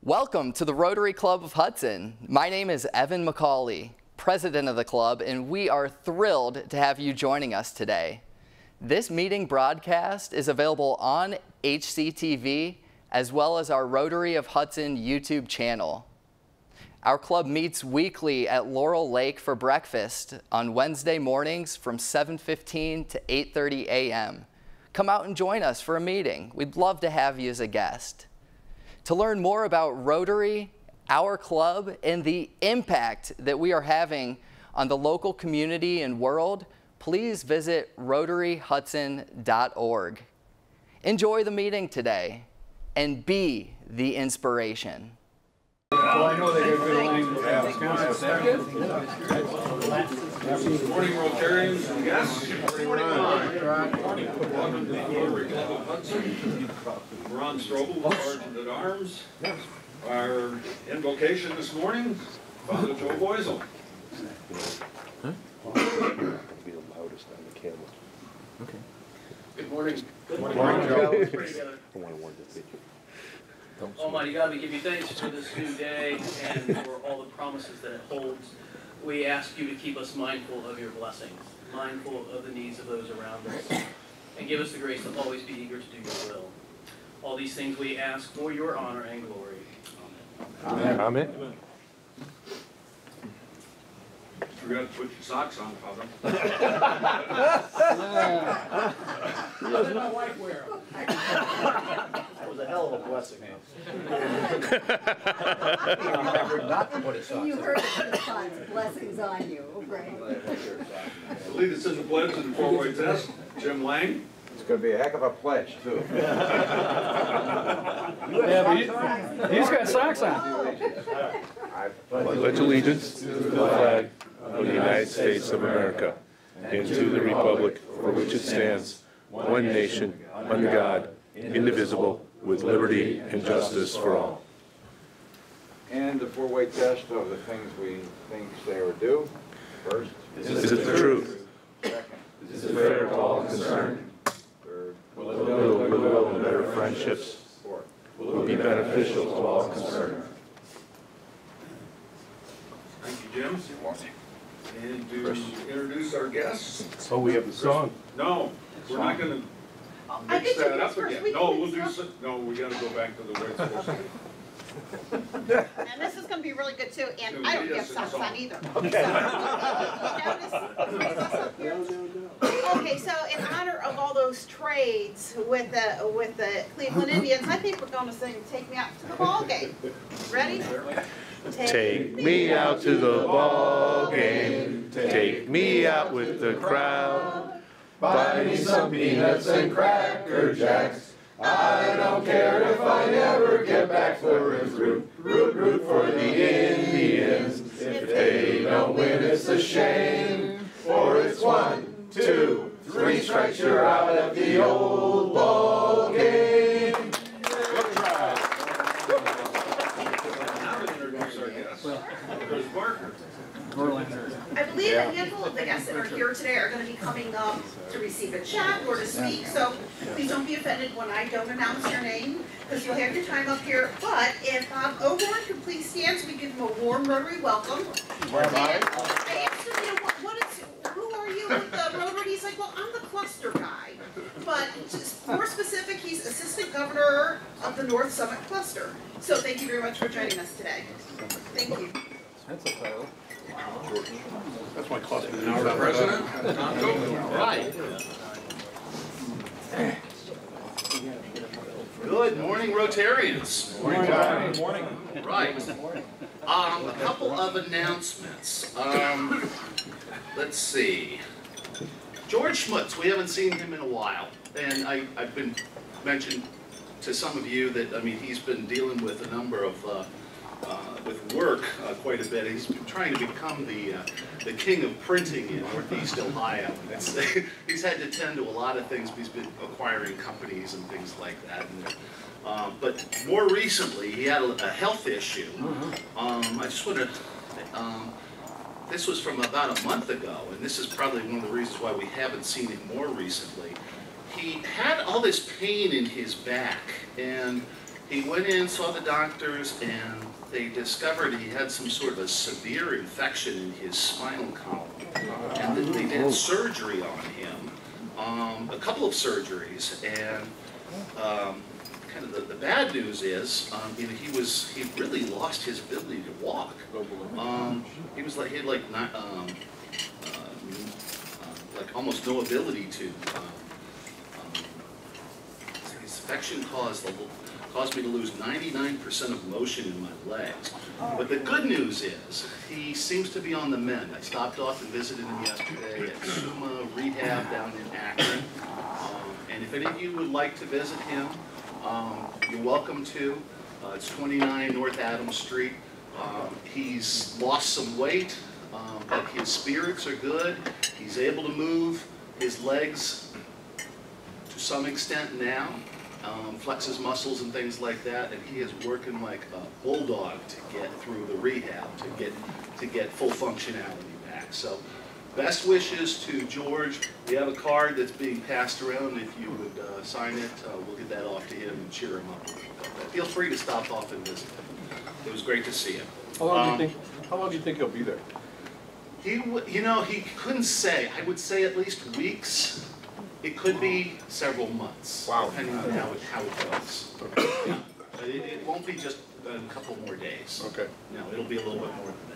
Welcome to the Rotary Club of Hudson. My name is Evan McCauley, president of the club, and we are thrilled to have you joining us today. This meeting broadcast is available on HCTV as well as our Rotary of Hudson YouTube channel. Our club meets weekly at Laurel Lake for breakfast on Wednesday mornings from 7:15 to 8:30 a.m. Come out and join us for a meeting. We'd love to have you as a guest. To learn more about Rotary, our club, and the impact that we are having on the local community and world, please visit rotaryhudson.org. Enjoy the meeting today and be the inspiration. Well, I know they get good language. Good morning, Rotarians and guests. Good morning. Welcome to the Rotary Club of Hudson. Ron Strobel, Sergeant at Arms. Our invocation this morning, Father Joe Boisel. Be the loudest on the camera. Okay. Good morning. Good morning, Joe. I want to warn the picture. Almighty God, we give you thanks for this new day and for all the promises that it holds. We ask you to keep us mindful of your blessings, mindful of the needs of those around us, and give us the grace to always be eager to do your will. All these things we ask for your honor and glory. Amen. Amen. Forgot to put your socks on, Father. He doesn't know why wear them. That was a hell of a blessing. Not to put his socks You on. heard it this time. Blessings on you, right? Lead us in the pledge and the four-way test, Jim Lang. It's going to be a heck of a pledge, too. Yeah, but he's got socks on. I Pledge allegiance to the flag of the United States of America and to the republic for which it stands, one nation, under God, indivisible, with liberty and justice for all. And the four-way test of the things we think say or do. First. Is it the truth? Second. Is it fair to all concerned? Third. Will it build goodwill and better friendships? Fourth. Will it be beneficial to all concerned? Thank you, Jim. And to introduce our guests. Oh, we have the song. No, we're not going to I mix think that you up guys first. again. We No, can we'll do mix some, no, we got to go back to the way it's supposed to be. And this is going to be really good too. And I don't have socks on either. Okay, so in honor of all those trades with the Cleveland Indians, I think we're going to sing "Take Me Out to the Ball Game." Ready? Take me out to the ball game. Take me out with the crowd. Buy me some peanuts and Cracker Jacks. I don't care if I never get back, for it's root for the Indians. If they don't win, it's a shame, for it's 1, 2, 3 strikes, you're out of the old ball game. Good try. Now to introduce our guests. There's Barker. I believe a handful of the guests that are here today are going to be coming up to receive a check or to speak, so please don't be offended when I don't announce your name, because you'll have your time up here. But if Bob O'Gorn could please stand so we give him a warm Rotary welcome. And I asked him, who are you with the Rotary? He's like, well, I'm the cluster guy. But just more specific, he's Assistant Governor of the North Summit Cluster. So thank you very much for joining us today. Thank you. That's a title. That's my cluster. Now our president, Right. Good morning, Rotarians. Good morning. Right. A couple of announcements. Let's see. George Schmutz, we haven't seen him in a while, and I've been mentioned to some of you that, I mean, he's been dealing with a number of with work quite a bit. He's been trying to become the king of printing in Northeast Ohio. He's had to tend to a lot of things. He's been acquiring companies and things like that. And, but more recently, he had a health issue. I just want to. This was from about a month ago, and this is probably one of the reasons why we haven't seen him more recently. He had all this pain in his back, and He went in, saw the doctors, and they discovered he had some sort of a severe infection in his spinal column. And then they did surgery on him, a couple of surgeries, and kind of the bad news is, you know, he really lost his ability to walk. He had like almost no ability to. His infection caused me to lose 99% of motion in my legs. But the good news is, he seems to be on the mend. I stopped off and visited him yesterday at Suma Rehab down in Akron. And if any of you would like to visit him, you're welcome to. It's 29 North Adams Street. He's lost some weight, but his spirits are good. He's able to move his legs to some extent now. Flex his muscles and things like that, and he is working like a bulldog to get through the rehab, to get full functionality back. So, best wishes to George. We have a card that's being passed around. If you would sign it, we'll get that off to him and cheer him up. Feel free to stop off and visit him. It was great to see him. How long do you think he'll be there? You know, he couldn't say. I would say at least weeks. It could be several months, depending on how it goes. Okay. Yeah. But it won't be just a couple more days. Okay. No, it'll be a little bit more than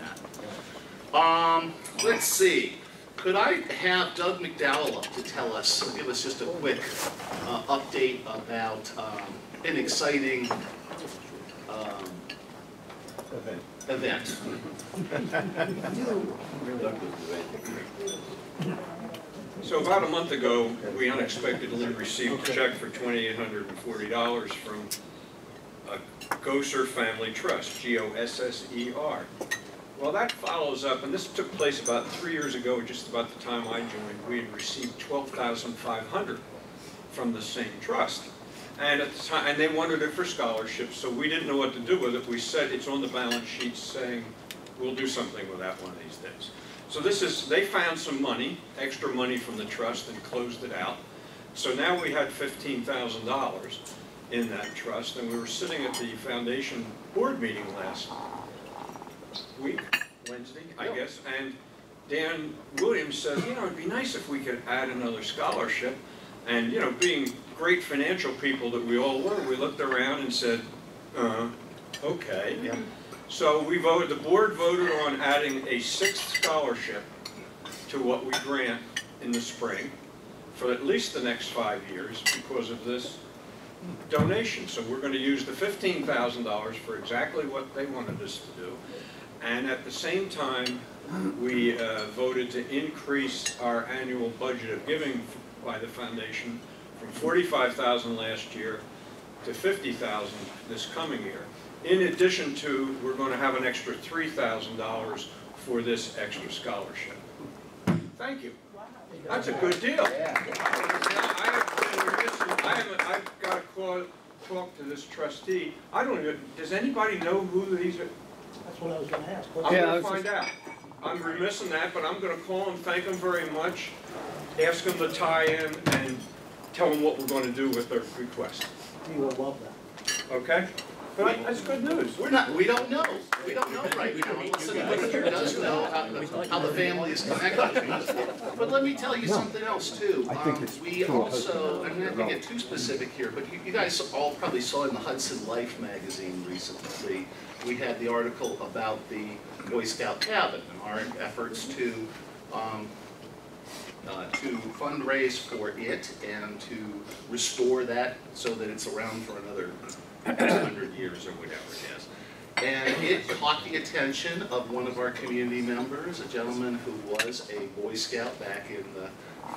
that. Let's see. Could I have Doug McDowell up to tell us, give us just a quick update about an exciting event. So about a month ago, we unexpectedly received a check for $2,840 from a Gosser Family Trust, G-O-S-S-E-R. Well, that follows up, and this took place about 3 years ago, just about the time I joined. We had received $12,500 from the same trust. And at the time, and they wanted it for scholarships, so we didn't know what to do with it. We said it's on the balance sheet saying we'll do something with that one of these days. So they found some money, extra money from the trust, and closed it out. So now we had $15,000 in that trust, and we were sitting at the foundation board meeting last week, Wednesday, I guess, and Dan Williams said, you know, it'd be nice if we could add another scholarship. And, you know, being great financial people that we all were, we looked around and said, okay. Yeah. So we voted, the board voted on adding a 6th scholarship to what we grant in the spring for at least the next 5 years because of this donation. So we're going to use the $15,000 for exactly what they wanted us to do. And at the same time, we voted to increase our annual budget of giving by the foundation from $45,000 last year to $50,000 this coming year. In addition to, we're going to have an extra $3,000 for this extra scholarship. Thank you. That's a good deal. I've got to talk to this trustee. I don't even, does anybody know who these are? That's what I was going to ask. I'm going to find out. I'm remiss in that, but I'm going to call him, thank him very much, ask him to tie in, and tell him what we're going to do with their request. You will love that. Okay? But that's good news. We don't know. We don't know right now. Unless anybody here does know how the family is connected. But let me tell you something else too. We also, I'm not going to get too specific here, but you guys all probably saw in the Hudson Life magazine recently, we had the article about the Boy Scout cabin and our efforts to fundraise for it and to restore that so that it's around for another 100 years or whatever it is. And it caught the attention of one of our community members, a gentleman who was a Boy Scout back in the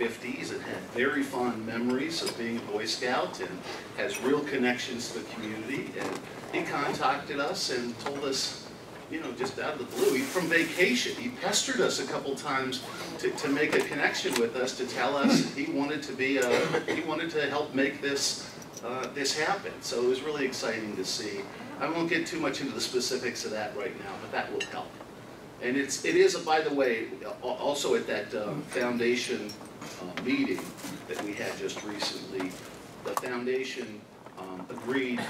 50s and had very fond memories of being a Boy Scout and has real connections to the community. And he contacted us and told us, you know, just out of the blue, from vacation, he pestered us a couple times to make a connection with us, to tell us he wanted to be he wanted to help make this this happen. So it was really exciting to see. I won't get too much into the specifics of that right now, but that will help. And it is, by the way, also at that foundation meeting that we had just recently, the foundation agreed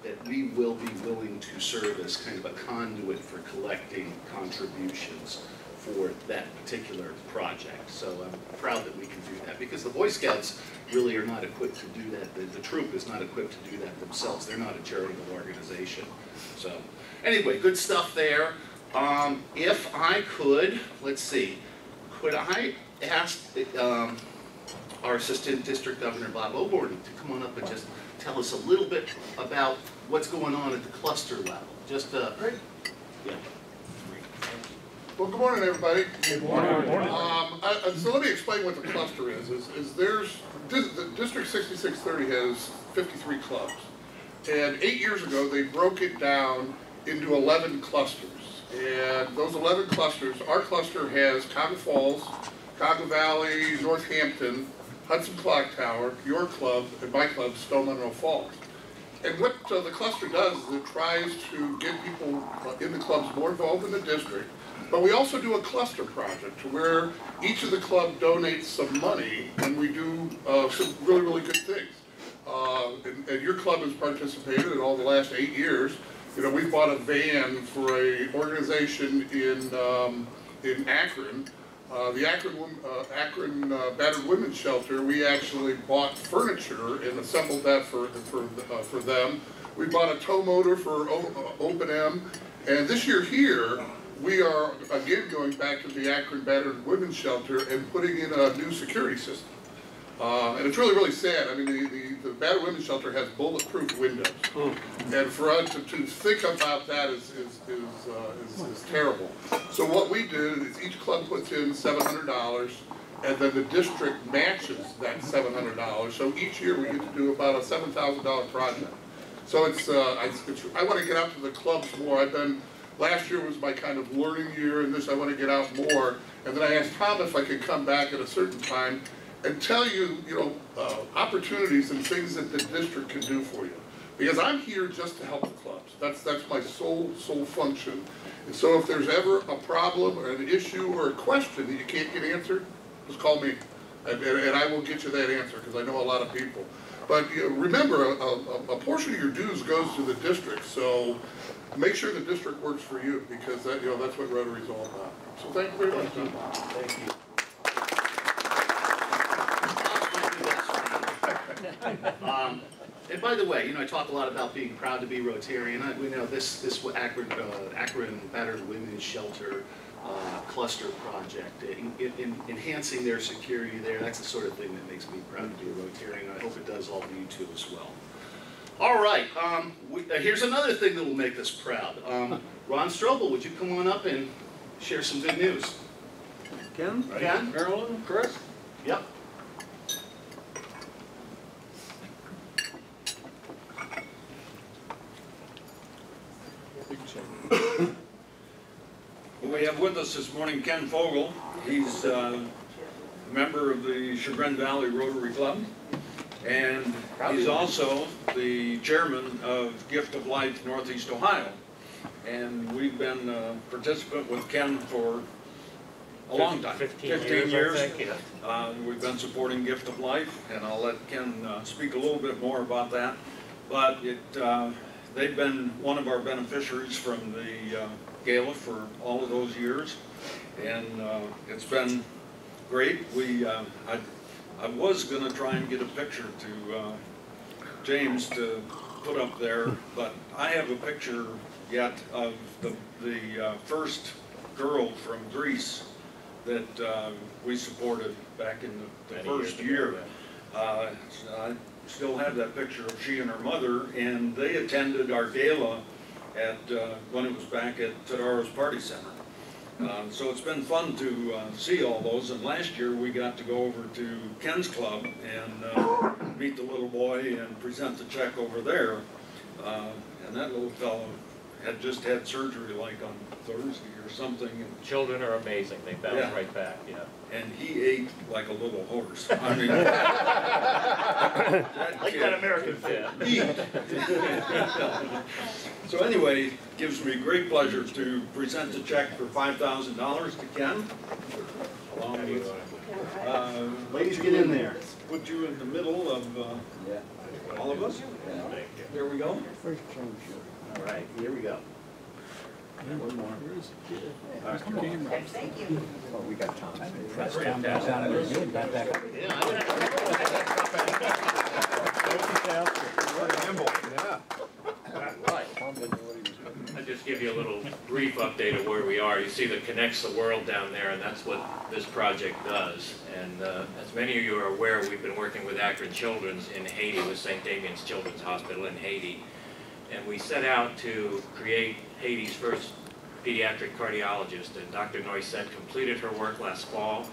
that we will be willing to serve as kind of a conduit for collecting contributions for that particular project. So I'm proud that we can do that, because the Boy Scouts really are not equipped to do that. The troop is not equipped to do that themselves. They're not a charitable organization. So anyway, good stuff there. If I could, let's see, could I ask our Assistant District Governor, Bob O'Gorman, to come on up and just tell us a little bit about what's going on at the cluster level? Just, Great. Yeah. Well, good morning, everybody. Good morning. So let me explain what the cluster is there's, the District 6630 has 53 clubs. And 8 years ago, they broke it down into 11 clusters. And those 11 clusters, our cluster has Cuyahoga Falls, Cuyahoga Valley, Northampton, Hudson Clock Tower, your club, and my club, Stone Monroe Falls. And what the cluster does is it tries to get people in the clubs more involved in the district. But we also do a cluster project where each of the club donates some money and we do some really, really good things. And your club has participated in all the last 8 years. You know, we bought a van for an organization in Akron. The Akron Battered Women's Shelter, we actually bought furniture and assembled that for them. We bought a tow motor for Open M. And this year here, we are again going back to the Akron Battered Women's Shelter and putting in a new security system. And it's really, really sad. I mean, the Battered Women's Shelter has bulletproof windows. And for us to think about that is terrible. So what we did is each club puts in $700, and then the district matches that $700. So each year we get to do about a $7,000 project. So I want to get out to the clubs more. Last year was my kind of learning year, and this I want to get out more. And then I asked Tom if I could come back at a certain time and tell you, opportunities and things that the district can do for you. Because I'm here just to help the clubs. That's my sole function. And so if there's ever a problem or an issue or a question that you can't get answered, just call me, and I will get you that answer, because I know a lot of people. But remember, a portion of your dues goes to the district, so make sure the district works for you, because that's what Rotary is all about. So thank you very much, Tom. Thank you. And by the way, I talk a lot about being proud to be Rotarian. We know this Akron Battered Women's Shelter cluster project, enhancing their security there. That's the sort of thing that makes me proud to be a Rotarian. I hope it does all of you too as well. All right, here's another thing that will make us proud. Ron Strobel, would you come on up and share some good news? Ken? Ken? Carolyn? Chris? Yep. Well, we have with us this morning Ken Fogel. He's a member of the Chagrin Valley Rotary Club, and he's also the chairman of Gift of Life Northeast Ohio. And we've been a participant with Ken for a long time, 15 years. I think, yeah. We've been supporting Gift of Life, and I'll let Ken speak a little bit more about that. But they've been one of our beneficiaries from the gala for all of those years, and it's been great. I was going to try and get a picture to James to put up there, but I have a picture yet of the first girl from Greece that we supported back in the first year. I still have that picture of she and her mother, and they attended our gala at when it was back at Tadaro's Party Center. So it's been fun to see all those, and last year we got to go over to Ken's club and meet the little boy and present the check over there. And that little fellow had just had surgery like on Thursday or something. And children are amazing. They bounce right back, yeah. And he ate like a little horse. I mean, like that American food. So anyway, it gives me great pleasure to present a check for $5,000 to Ken. Along with, Ladies, get in there. Put you in the middle of All of us? Here we go. All right, here we go. One more. Thank you. Oh, we got Tom. Press down, down, good, back, back. I'll just give you a little brief update of where we are. You see that connects the world down there, and that's what this project does. And as many of you are aware, we've been working with Akron Children's in Haiti, with St. Damien's Children's Hospital in Haiti. And we set out to create Haiti's first pediatric cardiologist. And Dr. Noisette completed her work last fall.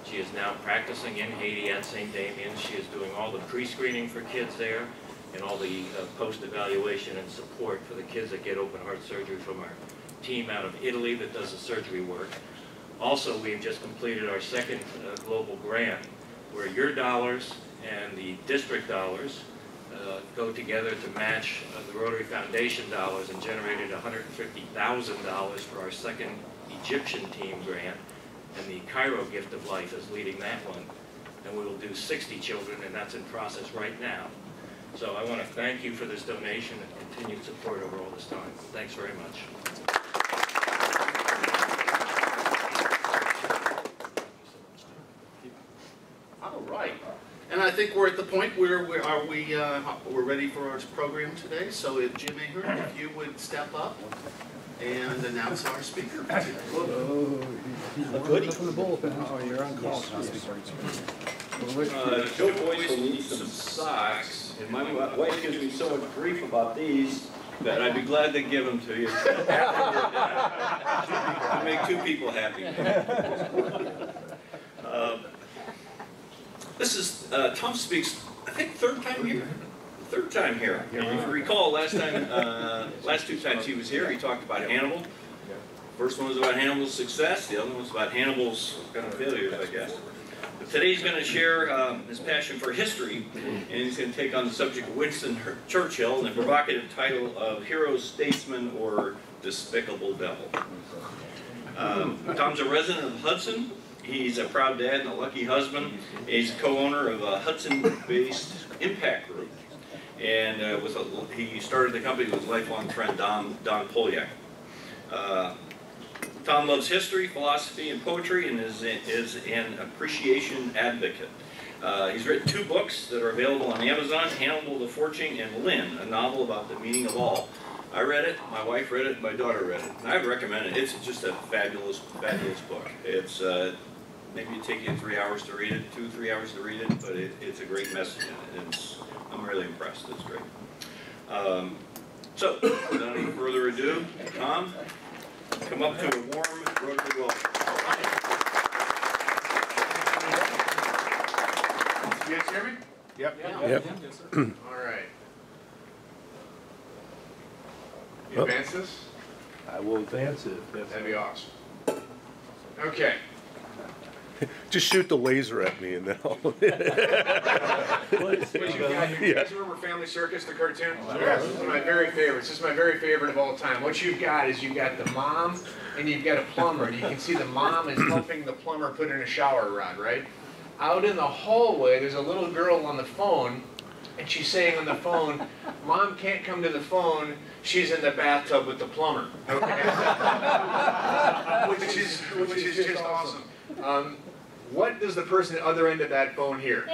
She is now practicing in Haiti at St. Damien's. She is doing all the pre-screening for kids there, and all the post-evaluation and support for the kids that get open heart surgery from our team out of Italy that does the surgery work. Also, we've just completed our second global grant, where your dollars and the district dollars go together to match the Rotary Foundation dollars, and generated $150,000 for our second Egyptian team grant. And the Cairo Gift of Life is leading that one. And we will do 60 children, and that's in process right now. So I want to thank you for this donation and continued support over all this time. Thanks very much. All right. And I think we're at the point where we're ready for our program today. So if Jim Ahern, if you would step up and announce our speaker. Oh, you're on call. Joe Boyce will need some socks, and my wife gives me so much grief about these that I'd be glad to give them to you. I make two people happy. This is Tom Speaks, I think third time here. Third time here. And if you recall, last two times he was here, he talked about Hannibal. First one was about Hannibal's success. The other one was about Hannibal's kind of failures, I guess. But today he's going to share his passion for history, and he's going to take on the subject of Winston Churchill and the provocative title of Hero, Statesman, or Despicable Devil. Tom's a resident of Hudson. He's a proud dad and a lucky husband. He's co-owner of a Hudson-based impact group. And he started the company with his lifelong friend, Don Polyak. Tom loves history, philosophy, and poetry, and is an appreciation advocate. He's written 2 books that are available on Amazon, Hannibal the Fortune and Lynn, a novel about the meaning of all. I read it, my wife read it, my daughter read it. And I recommend it. It's just a fabulous, fabulous book. It's maybe it'd take you 3 hours to read it, 2-3 hours to read it, but it's a great message in it. I'm really impressed. It's great. So, without any further ado, Tom, come up to a warm Rotary welcome. You guys hear me? Yep. Yep. All right. You advance this? I will advance it. That'd be awesome. Okay. Just shoot the laser at me and then I'll... What you guys remember Family Circus, the cartoon? Yes. This is one of my very favorites. This is my very favorite of all time. What you've got is you've got the mom and you've got a plumber. And you can see the mom is helping the plumber put in a shower rod, right? Out in the hallway, there's a little girl on the phone, and she's saying on the phone, Mom can't come to the phone, she's in the bathtub with the plumber. Okay? which is just awesome. What does the person at the other end of that phone hear?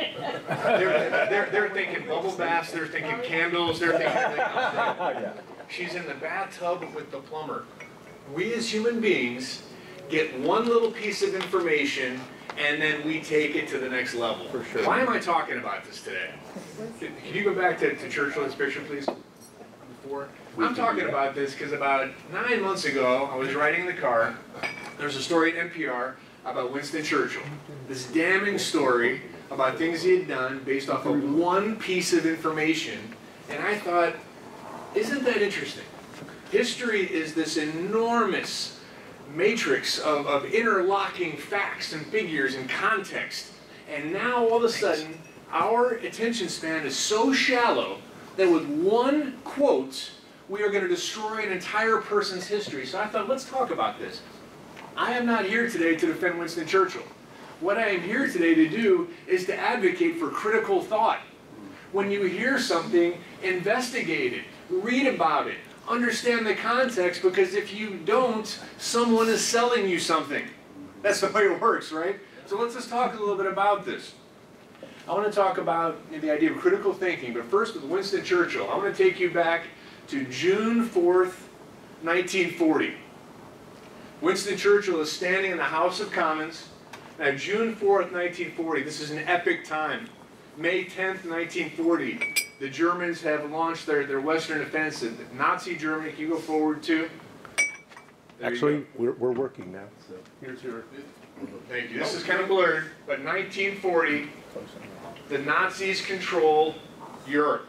They're thinking bubble baths, they're thinking candles, they're thinking everything else, right? She's in the bathtub with the plumber. We as human beings get one little piece of information and then we take it to the next level. For sure. Why am I talking about this today? Can you go back to Churchill's picture, please? Before. I'm talking about this because about 9 months ago, I was riding in the car. There's a story at NPR about Winston Churchill. This damning story about things he had done based off of one piece of information. And I thought, isn't that interesting? History is this enormous matrix of interlocking facts and figures and context. And now all of a sudden, our attention span is so shallow that with one quote, we are going to destroy an entire person's history. So I thought, let's talk about this. I am not here today to defend Winston Churchill. What I am here today to do is to advocate for critical thought, When you hear something, investigate it, read about it, understand the context, because if you don't, someone is selling you something. That's the way it works, right? So let's just talk a little bit about this. I want to talk about the idea of critical thinking, but first with Winston Churchill. I want to take you back to June 4th, 1940. Winston Churchill is standing in the House of Commons. Now, June 4th, 1940, this is an epic time. May 10th, 1940, the Germans have launched their Western offensive. Nazi Germany, can you go forward too? Actually, we're working now, so here's your... Thank you. This is kind of blurred, but 1940, the Nazis control Europe.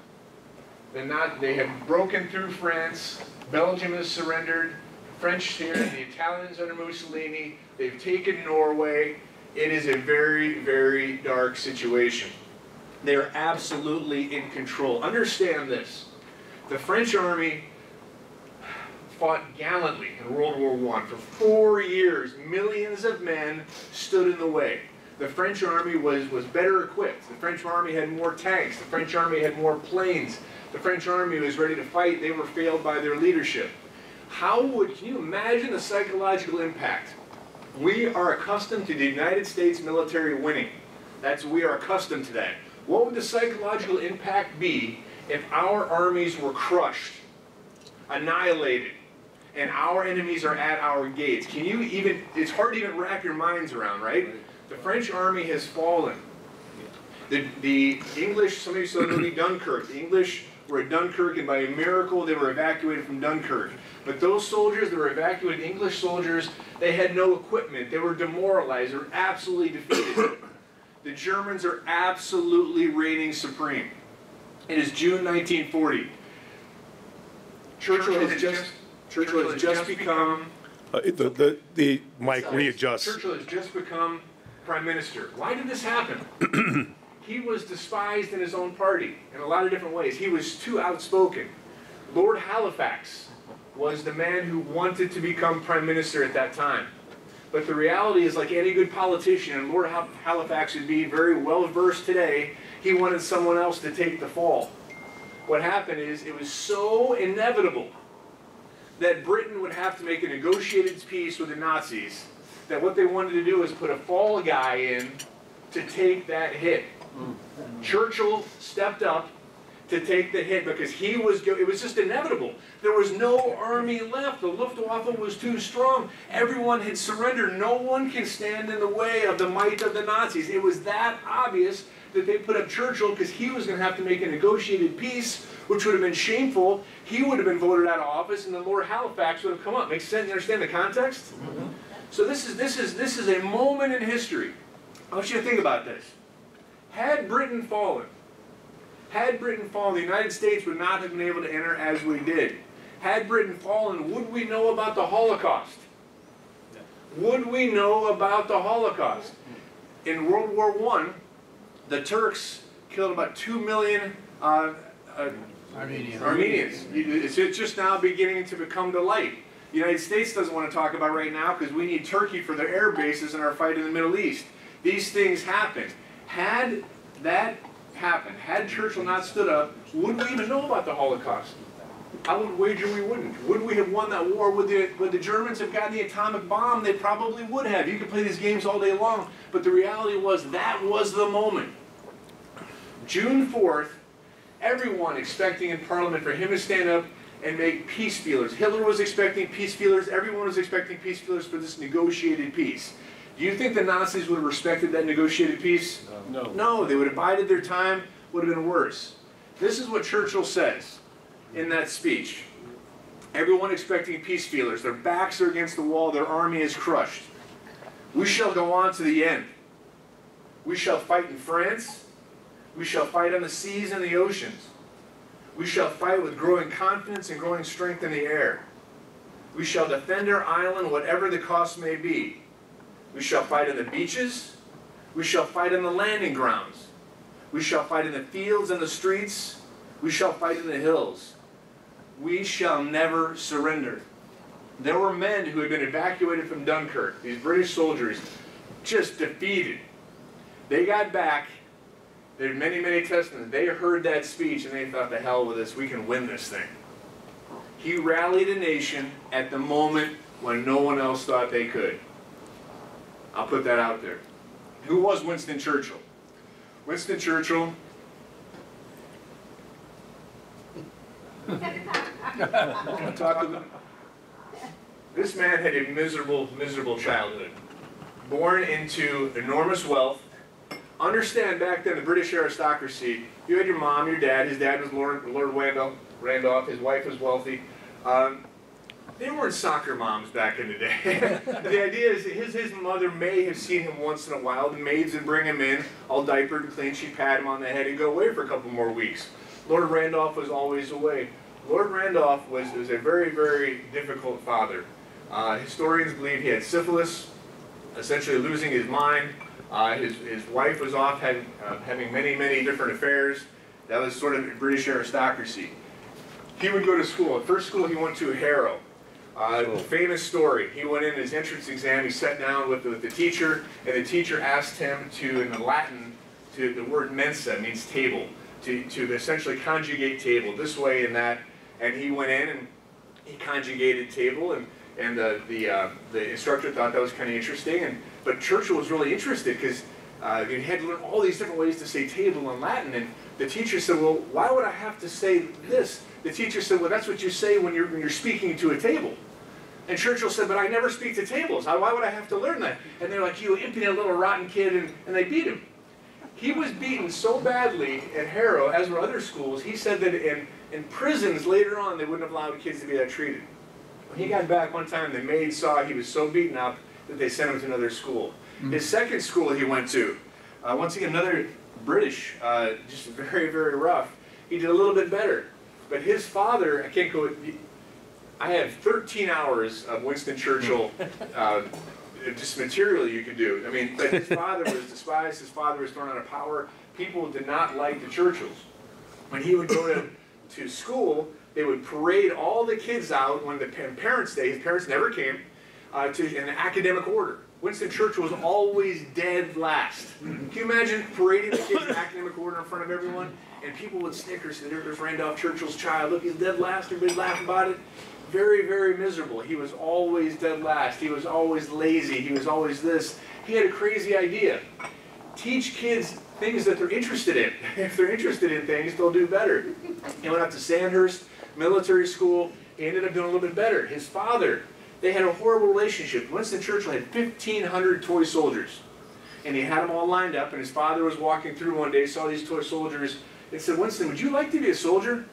They have broken through France. Belgium has surrendered. French here, the Italians under Mussolini. They've taken Norway. It is a very, very dark situation. They are absolutely in control. Understand this. The French army fought gallantly in World War I. For 4 years, millions of men stood in the way. The French army was better equipped. The French army had more tanks. The French army had more planes. The French army was ready to fight. They were failed by their leadership. Can you imagine the psychological impact? We are accustomed to the United States military winning. We are accustomed to that. What would the psychological impact be if our armies were crushed, annihilated, and our enemies are at our gates? It's hard to even wrap your minds around, right? The French army has fallen. The English, some of you still know Dunkirk. The English were at Dunkirk, and by a miracle they were evacuated from Dunkirk. But those soldiers that were evacuated, English soldiers, they had no equipment. They were demoralized. They were absolutely defeated. The Germans are absolutely reigning supreme. It is June 1940. Churchill has just become... the mic readjusts. Churchill has just become prime minister. Why did this happen? He was despised in his own party in a lot of different ways. He was too outspoken. Lord Halifax was the man who wanted to become prime minister at that time. But the reality is, like any good politician, and Lord Halifax would be very well versed today, he wanted someone else to take the fall. What happened is, it was so inevitable that Britain would have to make a negotiated peace with the Nazis, that what they wanted to do was put a fall guy in to take that hit. Churchill stepped up to take the hit because it was just inevitable. There was no army left. The Luftwaffe was too strong. Everyone had surrendered. No one can stand in the way of the might of the Nazis. It was that obvious that they put up Churchill because he was going to have to make a negotiated peace, which would have been shameful. He would have been voted out of office, and then Lord Halifax would have come up. Makes sense? You understand the context? So this is a moment in history. I want you to think about this. Had Britain fallen, the United States would not have been able to enter as we did. Had Britain fallen, would we know about the Holocaust? Would we know about the Holocaust? In World War I, the Turks killed about 2 million Armenians. It's just now beginning to become to light. The United States doesn't want to talk about right now because we need Turkey for their air bases in our fight in the Middle East. These things happen. Had that happened, had Churchill not stood up, would we even know about the Holocaust? I would wager we wouldn't. Would we have won that war? Would the Germans have gotten the atomic bomb? They probably would have. You could play these games all day long, but the reality was that was the moment. June 4th, everyone expecting in Parliament for him to stand up and make peace feelers. Hitler was expecting peace feelers. Everyone was expecting peace feelers for this negotiated peace. Do you think the Nazis would have respected that negotiated peace? No. No, they would have bided their time, would have been worse. This is what Churchill says in that speech. Everyone expecting peace feelers. Their backs are against the wall. Their army is crushed. We shall go on to the end. We shall fight in France. We shall fight on the seas and the oceans. We shall fight with growing confidence and growing strength in the air. We shall defend our island whatever the cost may be. We shall fight on the beaches. We shall fight on the landing grounds. We shall fight in the fields and the streets. We shall fight in the hills. We shall never surrender. There were men who had been evacuated from Dunkirk, these British soldiers, just defeated. They got back, There are many, many testaments. They heard that speech and they thought, the hell with this, we can win this thing. He rallied a nation at the moment when no one else thought they could. I'll put that out there. Who was Winston Churchill? Winston Churchill this man had a miserable, miserable childhood. Born into enormous wealth. Understand, back then, the British aristocracy, you had your mom, your dad. His dad was Lord Randolph. His wife was wealthy. They weren't soccer moms back in the day. The idea is his mother may have seen him once in a while. The maids would bring him in, all diapered and clean. She'd pat him on the head and go away for a couple more weeks. Lord Randolph was always away. Lord Randolph was a very, very difficult father. Historians believe he had syphilis, essentially losing his mind. His wife was off having many, many different affairs. That was sort of British aristocracy. He would go to school. At first school he went to Harrow. Famous story. He went in his entrance exam, he sat down with the teacher, and the teacher asked him to, in the Latin, the word mensa means table, to essentially conjugate table this way and that. And he went in and he conjugated table, and the instructor thought that was kind of interesting. But Churchill was really interested because he had to learn all these different ways to say table in Latin. And the teacher said, well, why would I have to say this? The teacher said, well, that's what you say when you're speaking to a table. And Churchill said, but I never speak to tables. Why would I have to learn that? And they're like, you impudent little rotten kid, and they beat him. He was beaten so badly at Harrow, as were other schools, he said that in prisons later on, they wouldn't have allowed kids to be that treated. When he got back one time, the maid saw he was so beaten up that they sent him to another school. His second school he went to, once again, another British, just very, very rough. He did a little bit better. But his father, I have 13 hours of Winston Churchill, just material you could do. I mean, but his father was despised, his father was thrown out of power. People did not like the Churchills. When he would go to school, they would parade all the kids out when the parents' day, his parents never came, in academic order. Winston Churchill was always dead last. Can you imagine parading the kids in academic order in front of everyone? And people would snicker, say, there's Randolph Churchill's child. Look, he's dead last. Everybody's laughing about it. Very, very miserable. He was always dead last. He was always lazy. He was always this. He had a crazy idea. Teach kids things that they're interested in. If they're interested in things, they'll do better. He went out to Sandhurst Military School. He ended up doing a little bit better. His father, they had a horrible relationship. Winston Churchill had 1,500 toy soldiers. And he had them all lined up, and his father was walking through one day, saw these toy soldiers, and said, Winston, would you like to be a soldier?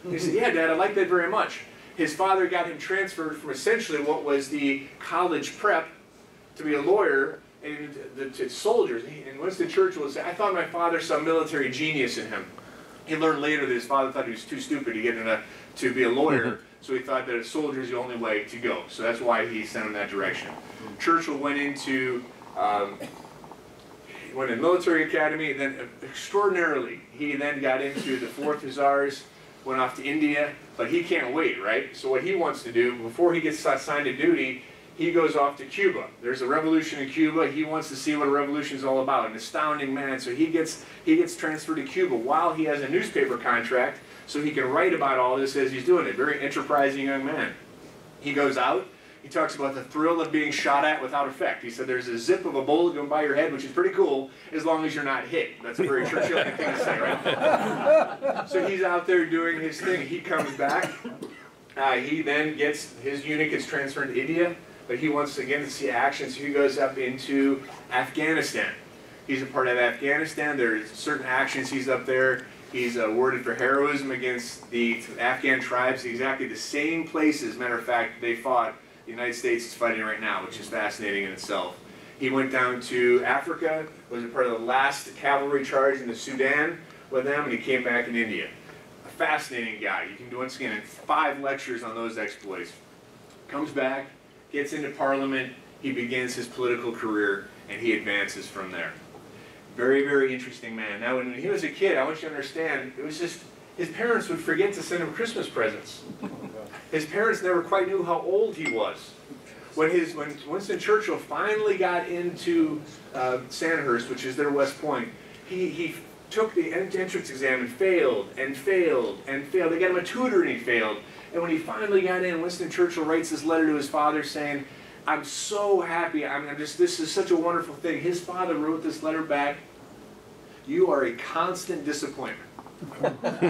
He said, yeah, Dad, I like that very much. His father got him transferred from essentially what was the college prep to be a lawyer and to soldiers. And Winston Churchill would say, I thought my father saw military genius in him. He learned later that his father thought he was too stupid to get to be a lawyer, so he thought that a soldier is the only way to go. So that's why he sent him that direction. Churchill went into military academy, and then extraordinarily, he then got into the 4th Hussars, went off to India, but he can't wait, right? So what he wants to do, before he gets assigned to duty, he goes off to Cuba. There's a revolution in Cuba. He wants to see what a revolution is all about. An astounding man. So he gets transferred to Cuba while he has a newspaper contract, so he can write about all this as he's doing it. Very enterprising young man. He goes out. He talks about the thrill of being shot at without effect. He said there's a zip of a bullet going by your head, which is pretty cool, as long as you're not hit. That's a very Churchillian thing to say, right? So he's out there doing his thing. He comes back. He then his unit gets transferred to India, but he wants, again, to see action, so he goes up into Afghanistan. He's a part of Afghanistan. There's certain actions he's up there. He's awarded for heroism against the Afghan tribes, exactly the same places, matter of fact, they fought. The United States is fighting right now, which is fascinating in itself. He went down to Africa, was a part of the last cavalry charge in the Sudan with them, and he came back in India. A fascinating guy. You can do, once again, 5 lectures on those exploits. Comes back, gets into Parliament, he begins his political career, and he advances from there. Very, very interesting man. Now, when he was a kid, I want you to understand, it was just, his parents would forget to send him Christmas presents. His parents never quite knew how old he was. When Winston Churchill finally got into Sandhurst, which is their West Point, he took the entrance exam and failed and failed and failed. They got him a tutor and he failed. And when he finally got in, Winston Churchill writes this letter to his father saying, I'm so happy, this is such a wonderful thing. His father wrote this letter back, you are a constant disappointment.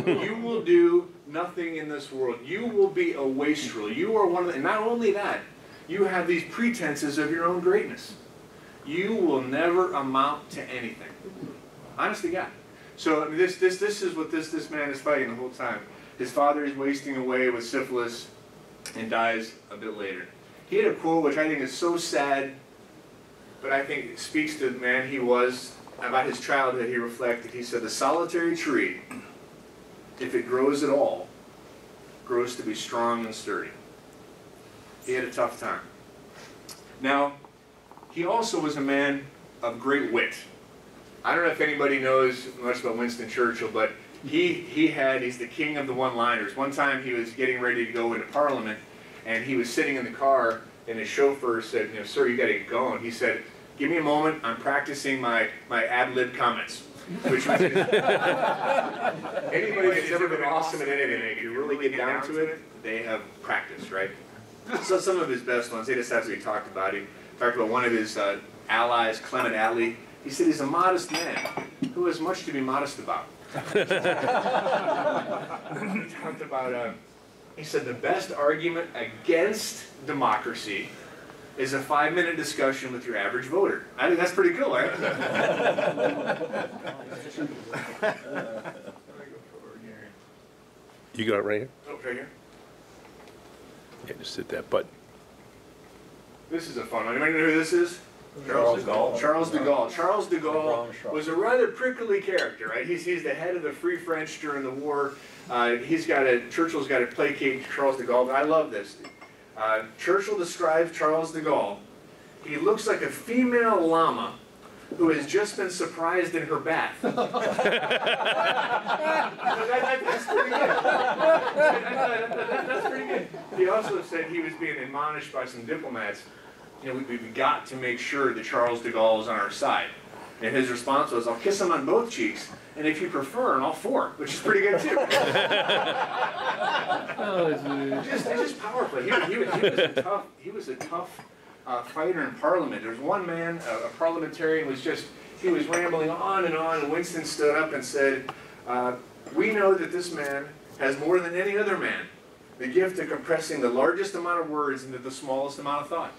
You will do nothing in this world. You will be a wastrel. You are one of the, and not only that, you have these pretenses of your own greatness. You will never amount to anything. Honest to God. So I mean, this is what this man is fighting the whole time. His father is wasting away with syphilis and dies a bit later. He had a quote which I think is so sad, but I think it speaks to the man he was. About his childhood, he reflected. He said, the solitary tree, if it grows at all, grows to be strong and sturdy. He had a tough time. Now, he also was a man of great wit. I don't know if anybody knows much about Winston Churchill, but he's the king of the one-liners. One time he was getting ready to go into Parliament, and he was sitting in the car, and his chauffeur said, sir, you got to get going. He said, give me a moment, I'm practicing my ad-lib comments. Which was anybody that's ever been awesome at anything, if you really get down to it, they have practiced, right? So some of his best ones, they just have to be talked about. He talked about one of his allies, Clement Attlee. He said he's a modest man who has much to be modest about. He talked about, he said the best argument against democracy is a 5-minute discussion with your average voter. I think that's pretty cool, right? You got it right here? Oh, right here. Yeah, just hit that button. This is a fun one. Anybody know who this is? Charles de Gaulle. Charles de Gaulle. Charles de Gaulle was a rather prickly character, right? He's the head of the Free French during the war. Churchill's got to placate Charles de Gaulle. But I love this. Churchill describes Charles de Gaulle. He looks like a female llama who has just been surprised in her bath. That's pretty good. That's pretty good. He also said he was being admonished by some diplomats. We've got to make sure that Charles de Gaulle is on our side. And his response was, I'll kiss him on both cheeks, and if you prefer, on all four, which is pretty good too. Just powerful. He was a tough fighter in Parliament. There was one man, a parliamentarian, he was rambling on, and Winston stood up and said, we know that this man has more than any other man the gift of compressing the largest amount of words into the smallest amount of thought.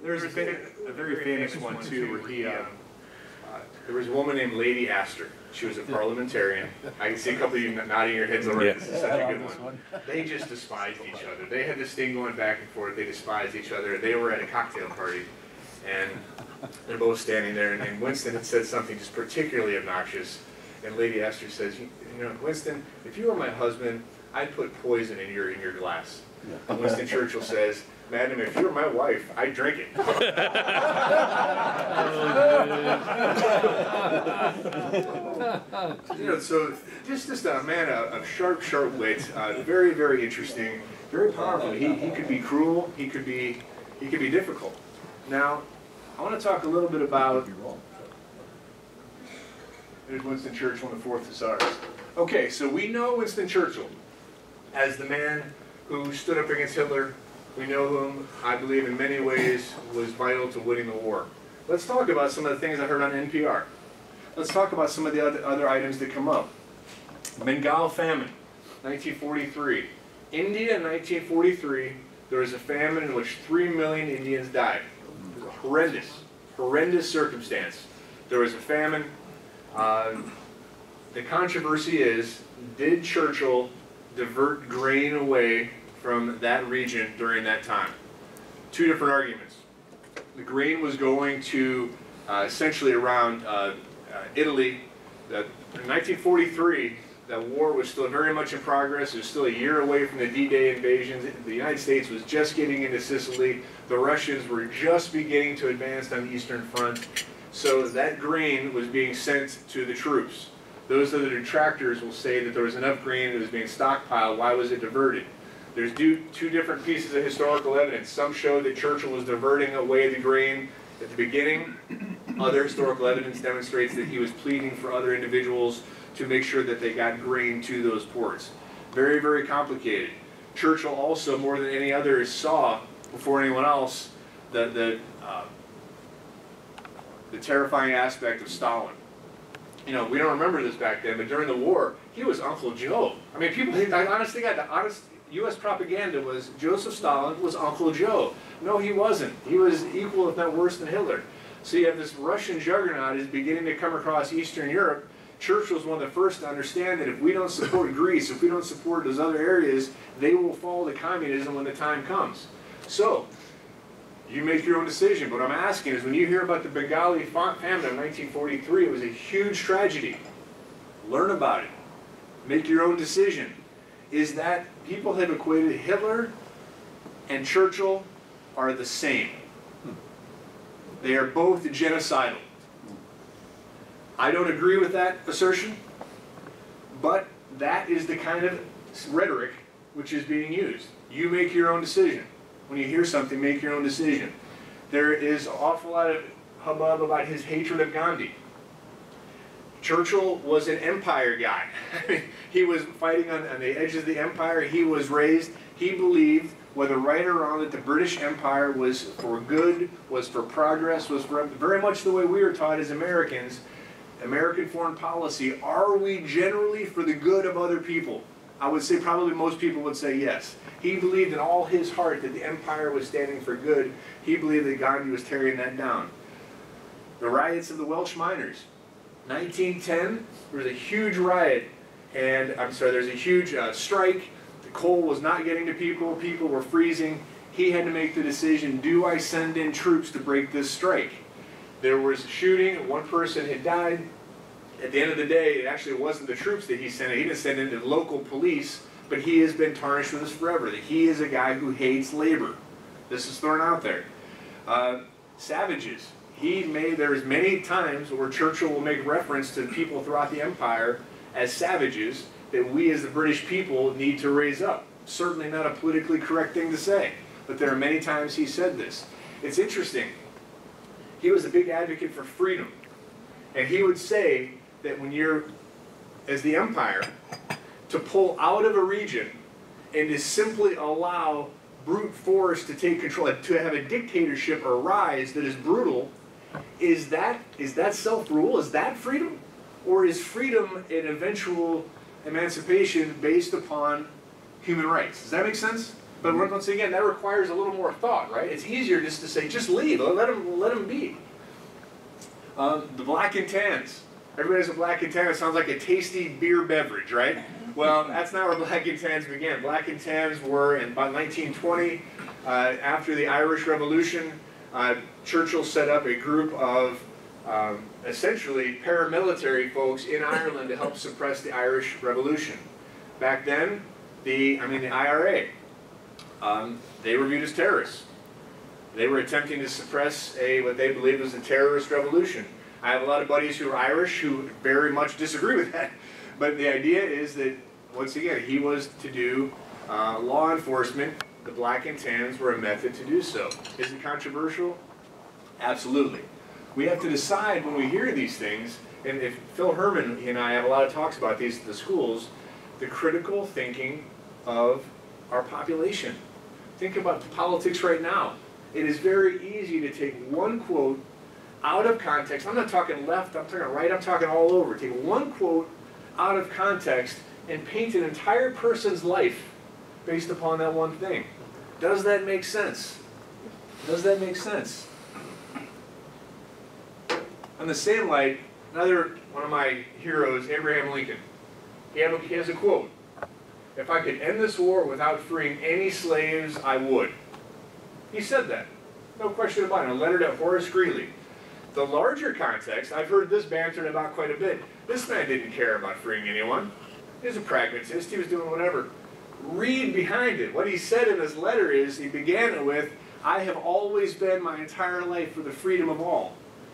There's a very famous one too, where there was a woman named Lady Astor. She was a parliamentarian. I can see a couple of you nodding your heads already. This is such a good one. They just despised each other. They had this thing going back and forth. They despised each other. They were at a cocktail party, and they're both standing there, and Winston had said something just particularly obnoxious, and Lady Astor says, Winston, if you were my husband, I'd put poison in your glass. And Winston Churchill says, Madam, if you were my wife, I'd drink it. So just a man of sharp wit, very, very interesting, very powerful. He could be cruel, he could be difficult. Now, I want to talk a little bit about Winston Churchill and the Fourth Hussars. Okay, so we know Winston Churchill as the man who stood up against Hitler. We know whom, I believe, in many ways was vital to winning the war. Let's talk about some of the things I heard on NPR. Let's talk about some of the other items that come up. Bengal famine, 1943. India, 1943, there was a famine in which 3 million Indians died. It was a horrendous circumstance. There was a famine. The controversy is, did Churchill divert grain away from that region during that time? Two different arguments. The grain was going to essentially around Italy. In 1943, that war was still very much in progress. It was still a year away from the D-Day invasions. The United States was just getting into Sicily. The Russians were just beginning to advance on the Eastern Front. So that grain was being sent to the troops. Those of the detractors will say that there was enough grain that was being stockpiled. Why was it diverted? There's two different pieces of historical evidence. Some show that Churchill was diverting away the grain at the beginning Other historical evidence demonstrates that he was pleading for other individuals to make sure that they got grain to those ports. Very, very complicated. Churchill also, more than any other, saw, before anyone else, the terrifying aspect of Stalin. You know, we don't remember this back then, but during the war, he was Uncle Joe. I mean, people, I honestly got the honest U.S. propaganda was Joseph Stalin was Uncle Joe. No, he wasn't. He was equal, if not worse, than Hitler. So you have this Russian juggernaut is beginning to come across Eastern Europe. Churchill was one of the first to understand that if we don't support Greece, if we don't support those other areas, they will fall to communism when the time comes. So, you make your own decision. But what I'm asking is, when you hear about the Bengali famine of 1943, it was a huge tragedy. Learn about it. Make your own decision. Is that people have equated Hitler and Churchill are the same. They are both genocidal. I don't agree with that assertion, but that is the kind of rhetoric which is being used. You make your own decision. When you hear something, make your own decision. There is an awful lot of hubbub about his hatred of Gandhi. Churchill was an empire guy. He was fighting on the edges of the empire. He was raised, he believed, whether right or wrong, that the British Empire was for good, was for progress, was for very much the way we were taught as Americans. American foreign policy, are we generally for the good of other people? I would say probably most people would say yes. He believed in all his heart that the empire was standing for good. He believed that Gandhi was tearing that down. The riots of the Welsh miners. 1910, there was a huge riot, and there's a huge strike. The coal was not getting to people. People were freezing. He had to make the decision, do I send in troops to break this strike? There was shooting. One person had died. At the end of the day, it actually wasn't the troops that he sent in. He didn't send in the local police, but he has been tarnished with this forever. That he is a guy who hates labor. This is thrown out there. Savages. There's many times where Churchill will make reference to people throughout the empire as savages that we as the British people need to raise up. Certainly not a politically correct thing to say, but there are many times he said this. It's interesting. He was a big advocate for freedom. And he would say that when you're, as the empire, to pull out of a region and to simply allow brute force to take control, to have a dictatorship arise that is brutal, is that self-rule? Is that freedom? Or is freedom an eventual emancipation based upon human rights? Does that make sense? But once again, that requires a little more thought, right? It's easier just to say, just leave, let them be. The black and tans. Everybody has a black and tan. It sounds like a tasty beer beverage, right? Well, that's not where black and tans began. Black and tans were in about 1920, after the Irish Revolution. Churchill set up a group of essentially paramilitary folks in Ireland to help suppress the Irish Revolution. Back then, the IRA, they were viewed as terrorists. They were attempting to suppress what they believed was a terrorist revolution. I have a lot of buddies who are Irish who very much disagree with that. But the idea is that, once again, he was to do law enforcement. The black and tans were a method to do so. Is it controversial? Absolutely. We have to decide when we hear these things, and if Phil Herman and I have a lot of talks about these at the schools, the critical thinking of our population. Think about politics right now. It is very easy to take one quote out of context. I'm not talking left, I'm talking right, I'm talking all over. Take one quote out of context and paint an entire person's life based upon that one thing. Does that make sense? Does that make sense? On the same light, one of my heroes, Abraham Lincoln, he has a quote. If I could end this war without freeing any slaves, I would. He said that. No question about it. A letter to Horace Greeley. The larger context, I've heard this bantered about quite a bit. This man didn't care about freeing anyone. He was a pragmatist. He was doing whatever. Read behind it. What he said in his letter is, he began it with, I have always been my entire life for the freedom of all.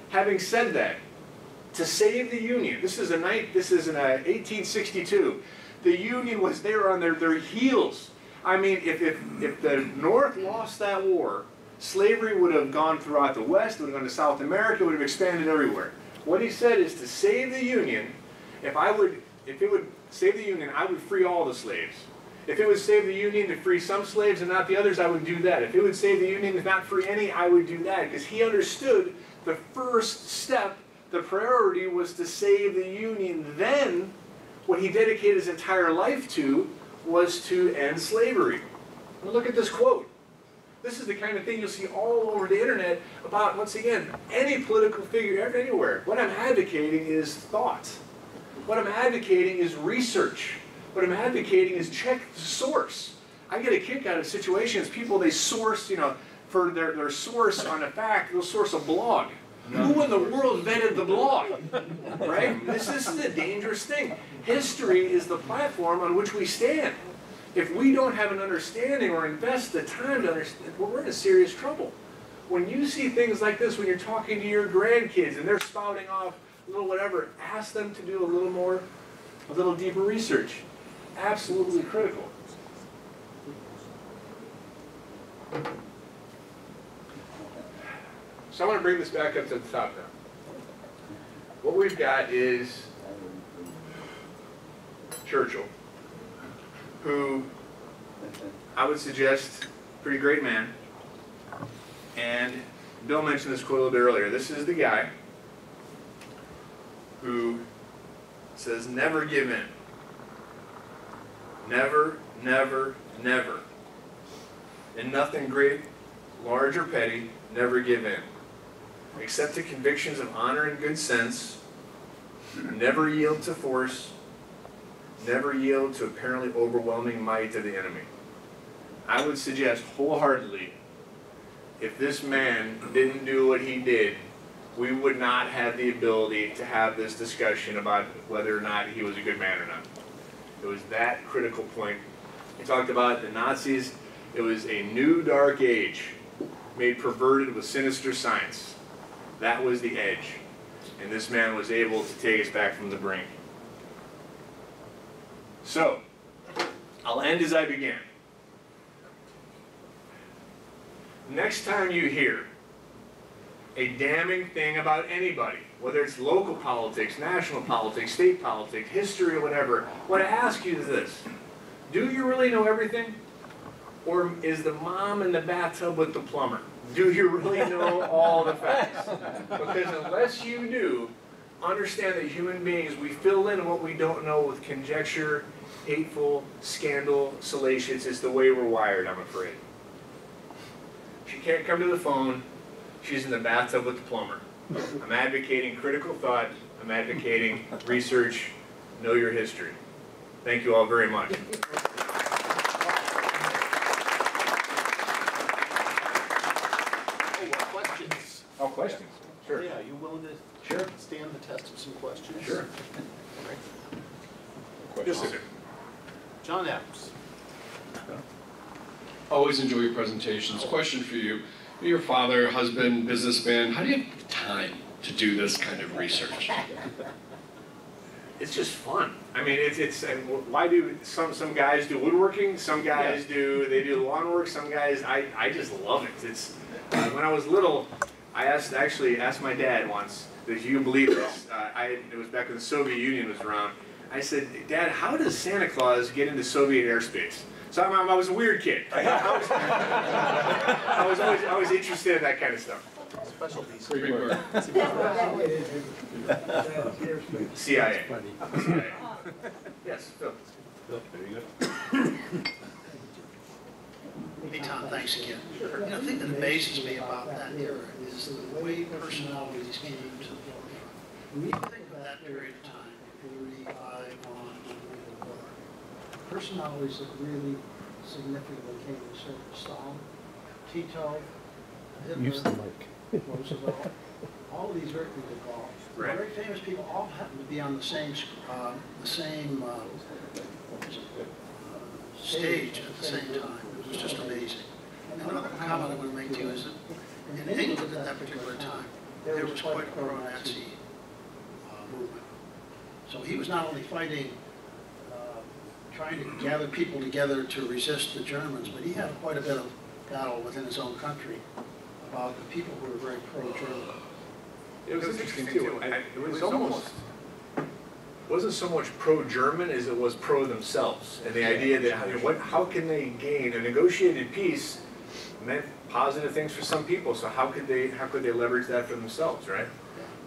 Having said that, to save the Union, this is in 1862, the Union was there on their heels. I mean, if the North lost that war, slavery would have gone throughout the West, would have gone to South America, would have expanded everywhere. What he said is to save the Union, if it would save the Union, I would free all the slaves. If it would save the Union to free some slaves and not the others, I would do that. If it would save the Union to not free any, I would do that. Because he understood the first step, the priority was to save the Union. Then, what he dedicated his entire life to was to end slavery. Now look at this quote. This is the kind of thing you'll see all over the internet about, once again, any political figure anywhere. What I'm advocating is thought. What I'm advocating is research. What I'm advocating is check the source. I get a kick out of situations, people, they source, for their source on a fact, they'll source a blog. Who in the world vetted the blog? Right? This is a dangerous thing. History is the platform on which we stand. If we don't have an understanding or invest the time to understand, we're in serious trouble. When you see things like this, when you're talking to your grandkids and they're spouting off a little whatever, ask them to do a little deeper research. Absolutely critical. So I want to bring this back up to the top now. What we've got is Churchill, who I would suggest, pretty great man. And Bill mentioned this quote a little bit earlier. This is the guy who says, never give in. Never, never, never. In nothing great, large or petty, never give in. Accept the convictions of honor and good sense. Never yield to force. Never yield to apparently overwhelming might of the enemy. I would suggest wholeheartedly, if this man didn't do what he did, we would not have the ability to have this discussion about whether or not he was a good man or not. It was that critical point. We talked about the Nazis. It was a new dark age made perverted with sinister science. That was the edge. And this man was able to take us back from the brink. So, I'll end as I began. Next time you hear a damning thing about anybody, whether it's local politics, national politics, state politics, history, or whatever, what I ask you is this. Do you really know everything? Or is the mom in the bathtub with the plumber? Do you really know all the facts? Because unless you do, understand that human beings, we fill in what we don't know with conjecture, hateful, scandal, salacious. It's the way we're wired, I'm afraid. She can't come to the phone. She's in the bathtub with the plumber. I'm advocating critical thought. I'm advocating research. Know your history. Thank you all very much. Questions? Oh, questions? Sure. Yeah, you willing to stand the test of some questions? Sure. Yes, sir. John Adams. Always enjoy your presentations. Question for you. Your father, husband, businessman, how do you have time to do this kind of research? It's just fun. I mean, why do some guys do woodworking, some guys they do lawn work, some guys, I just love it. It's, when I was little, I actually asked my dad once, if you can believe this, it was back when the Soviet Union was around, I said, Dad, how does Santa Claus get into Soviet airspace? So I was a weird kid. I was always interested in that kind of stuff. Specialties. CIA. Yes, Phil. Hey Tom, thanks again. The thing that amazes me about that era is the way personalities came to the forefront. When you think of that period of time, 45 on to the war, personalities that really significantly came to service. Stalin, Tito, Hitler, Roosevelt, all of these very people, very famous people, all happen to be on the same stage at the same time. It was just amazing. And another comment I want to make to you is that in England at that particular time, there was quite a pro-Nazi movement. So he was not only fighting, trying to gather people together to resist the Germans, but he had quite a bit of battle within his own country about the people who were very pro-German. It was interesting too. It was almost, wasn't so much pro-German as it was pro themselves, and the idea that how can they gain a negotiated peace meant positive things for some people. So how could they leverage that for themselves, right?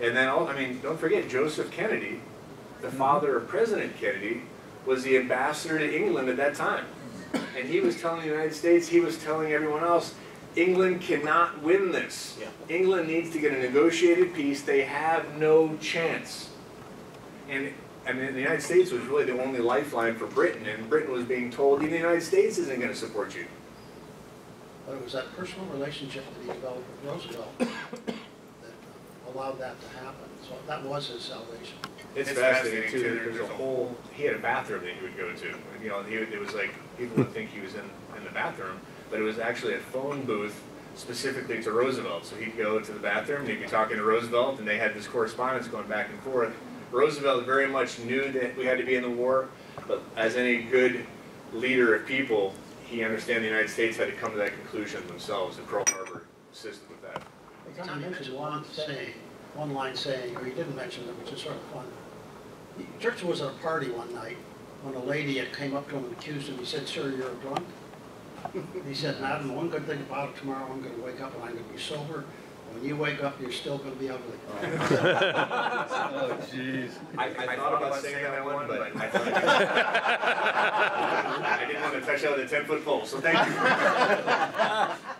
And then I mean, don't forget Joseph Kennedy, the father of President Kennedy, was the ambassador to England at that time, and he was telling the United States, he was telling everyone else, England cannot win this. Yeah. England needs to get a negotiated peace. They have no chance. And I mean, the United States was really the only lifeline for Britain, and Britain was being told, even the United States isn't going to support you. But it was that personal relationship that he developed with Roosevelt that allowed that to happen. So that was his salvation. It's fascinating too. There's a whole. He had a bathroom that he would go to. You know, it was like people would think he was in the bathroom, but it was actually a phone booth specifically to Roosevelt. So he'd go to the bathroom and he'd be talking to Roosevelt, and they had this correspondence going back and forth. Roosevelt very much knew that we had to be in the war, but as any good leader of people, he understood the United States had to come to that conclusion themselves, and Pearl Harbor assisted with that. Tom mentioned one line saying, or he didn't mention it, which is sort of fun. Churchill was at a party one night when a lady came up to him and accused him. He said, "Sir, you're a drunk." He said, "Madam, one good thing about it, tomorrow I'm going to wake up and I'm going to be sober. When you wake up, you're still going to be ugly." Oh, jeez. I thought about saying that one, but I thought I didn't want to touch out the 10-foot pole, so thank you.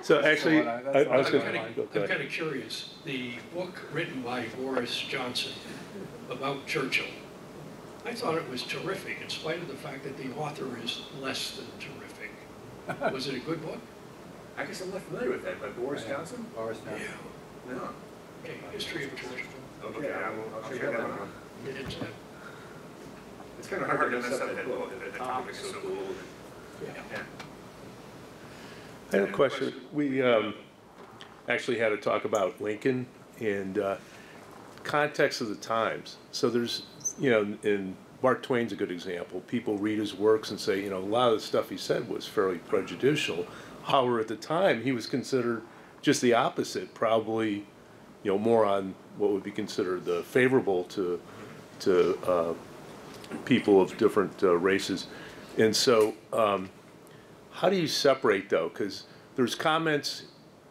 So actually, I was going to I'm kind of curious. The book written by Boris Johnson about Churchill, I thought it was terrific, in spite of the fact that the author is less than terrific. Was it a good book? I guess I'm not familiar with that, by Boris Johnson? Boris Johnson. Yeah. No. Okay, History of Churchill. Okay, I'll check that one out. It's kind of hard to mess up that book. The topic's so cool. Yeah. I had a question. We actually had a talk about Lincoln and context of the times. So there's, you know, and Mark Twain's a good example. People read his works and say, you know, a lot of the stuff he said was fairly prejudicial. However, at the time, he was considered just the opposite, probably, you know, more on what would be considered the favorable to people of different races. And so, how do you separate though? Because there's comments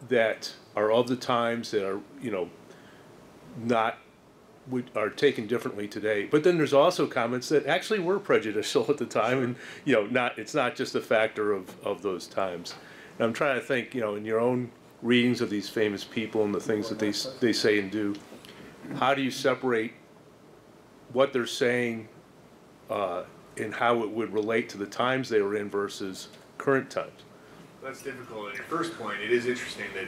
that are of the times that are, you know, are taken differently today. But then there's also comments that actually were prejudicial at the time, and you know, it's not just a factor of those times. And I'm trying to think, you know, in your own readings of these famous people and the things that they say and do, how do you separate what they're saying and how it would relate to the times they were in versus current times? That's difficult. On your first point, it is interesting that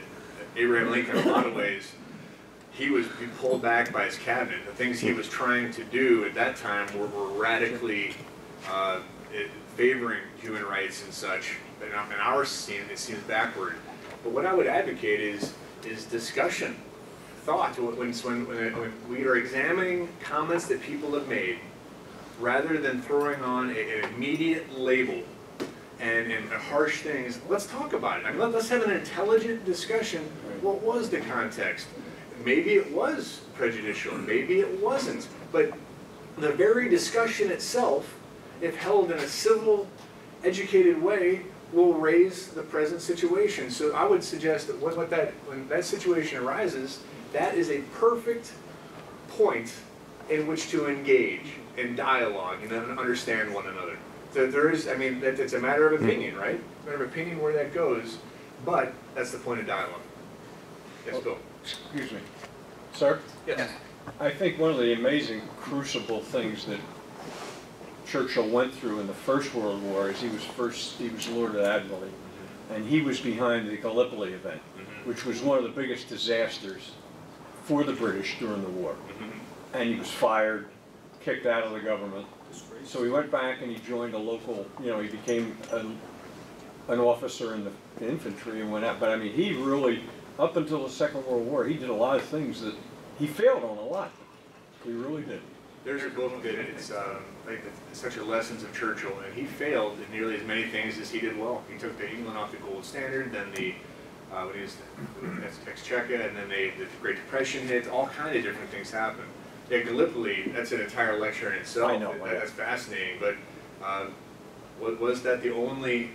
Abraham Lincoln, in a lot of ways, he pulled back by his cabinet. The things he was trying to do at that time were radically favoring human rights and such. But in our scene, it seems backward. But what I would advocate is discussion, thought. When we are examining comments that people have made, rather than throwing on an immediate label and harsh things, let's talk about it. I mean, let's have an intelligent discussion. What was the context? Maybe it was prejudicial, maybe it wasn't. But the very discussion itself, if held in a civil, educated way, will raise the present situation. So I would suggest that when that situation arises, that is a perfect point in which to engage in dialogue and then understand one another. So there is, I mean, it's a matter of opinion, right? A matter of opinion where that goes, but that's the point of dialogue. Yes, Bill. Excuse me. Sir? Yes. I think one of the amazing crucible things that Churchill went through in the First World War is he was Lord Admiral, and he was behind the Gallipoli event, which was one of the biggest disasters for the British during the war. And he was fired, kicked out of the government. So he went back and he joined a local, you know, he became an officer in the infantry and went out. But I mean, he really, up until the Second World War, he did a lot of things that he failed on a lot. He really did. There's a book that it's like the Essential Lessons of Churchill, and he failed in nearly as many things as he did well. He took the England off the gold standard, then the when he was the Exchequer, and then the Great Depression hit. All kind of different things happened. Yeah, Gallipoli, that's an entire lecture in itself. I know. That's fascinating. But was that the only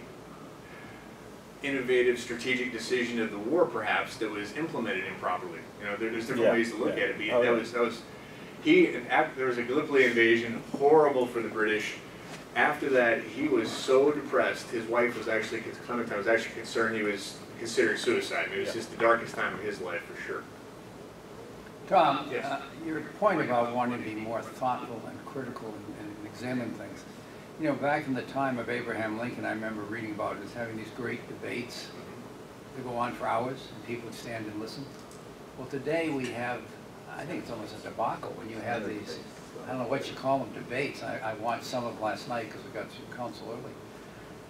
innovative strategic decision of the war, perhaps, that was implemented improperly? You know, there's different ways to look at it. But there was a Gallipoli invasion, horrible for the British. After that, he was so depressed. His wife was actually, Clementine was actually concerned he was considering suicide. I mean, it was just the darkest time of his life, for sure. Tom, Yes. your point about wanting to be more thoughtful and critical and examine things. You know, back in the time of Abraham Lincoln, I remember reading about us having these great debates that go on for hours, and people would stand and listen. Well, today we have, I think it's almost a debacle when you have these, I don't know what you call them, debates. I watched some of them last night because we got through council early.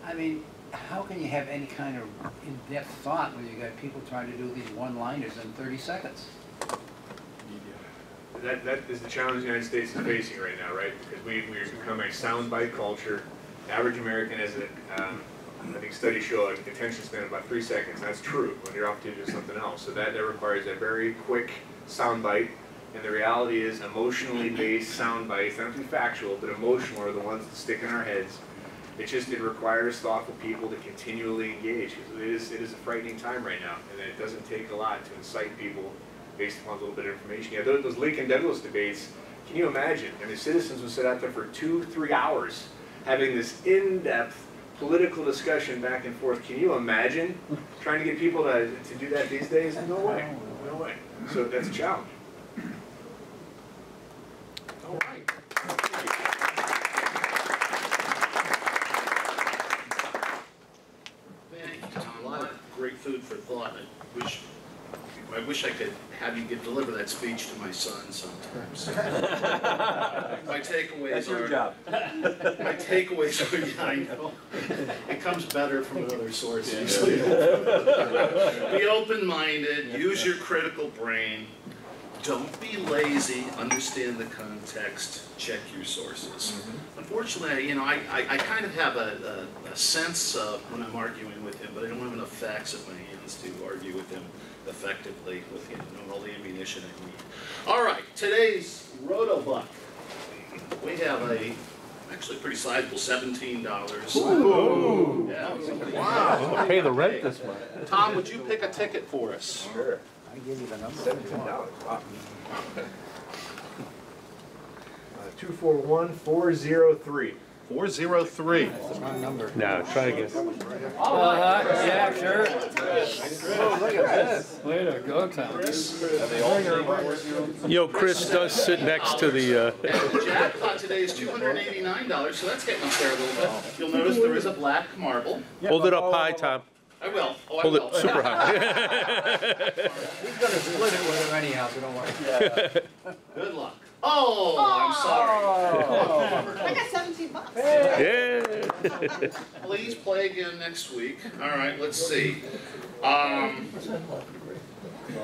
I mean, how can you have any kind of in-depth thought when you got people trying to do these one-liners in 30 seconds? That is the challenge the United States is facing right now, right? Because we've become a soundbite culture. The average American has I think studies show an attention span of about 3 seconds. That's true when you're off to do something else. So that requires a very quick soundbite. And the reality is emotionally based sound bites, not too factual, but emotional are the ones that stick in our heads. It requires thoughtful people to continually engage. It is a frightening time right now, and it doesn't take a lot to incite people based upon a little bit of information. Yeah, those Lincoln Douglas debates, can you imagine? I mean, citizens would sit out there for 2-3 hours having this in-depth political discussion back and forth. Can you imagine trying to get people to do that these days? No way, no way. So that's a challenge. All right. Thank you, Tom. A lot of great food for thought. I wish I could have you deliver that speech to my son sometimes. My takeaways That's your are. job. My takeaways are, yeah, I know. It comes better from other sources. Be open-minded. Use your critical brain. Don't be lazy. Understand the context. Check your sources. Unfortunately, you know, I kind of have a sense when I'm arguing with him, but I don't have enough facts at my hands to argue with him effectively with all the ammunition I need. All right, today's Rotobuck. We have actually pretty sizable $17. Ooh. Yeah. Wow. I'll pay the rent this month. Tom, would you pick a ticket for us? Sure. I give you the number. $17. Wow. 241403. 403. That's the wrong number. No, try again. Yeah, sure. Oh, look at this. Way to go, Tom. Yo, Chris does sit next to the... The jackpot today is $289, so that's getting up there a little bit. You'll notice there is a black marble. Hold it up high, Tom. I will. Oh, I Hold will. it super high. He's going to split it with him anyhow, so don't worry. Good luck. Oh, I'm sorry. I got 17 bucks. Yeah. Please play again next week. All right, let's see.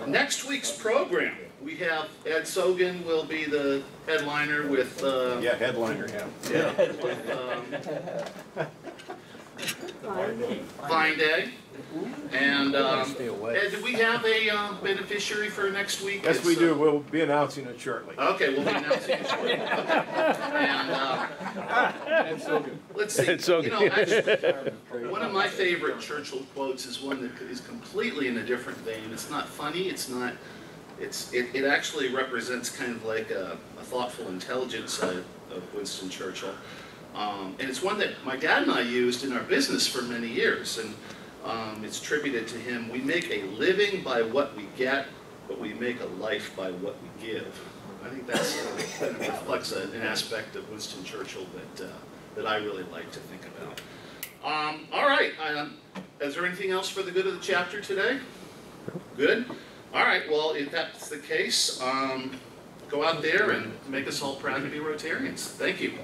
Next week's program, we have Ed Sogan will be the headliner with... headliner, yeah. With, Fine Day. And Ed, do we have a beneficiary for next week? Yes, we do. We'll be announcing it shortly. Okay, we'll be announcing it shortly. Okay. And let's see. You know, actually, one of my favorite Churchill quotes is one that is completely in a different vein. It's not funny. It's not. It actually represents kind of like a thoughtful, intelligent side of Winston Churchill. And it's one that my dad and I used in our business for many years, and it's attributed to him. We make a living by what we get, but we make a life by what we give. I think that reflects an aspect of Winston Churchill that I really like to think about. All right, is there anything else for the good of the chapter today? Good? All right, well, if that's the case, go out there and make us all proud to be Rotarians. Thank you.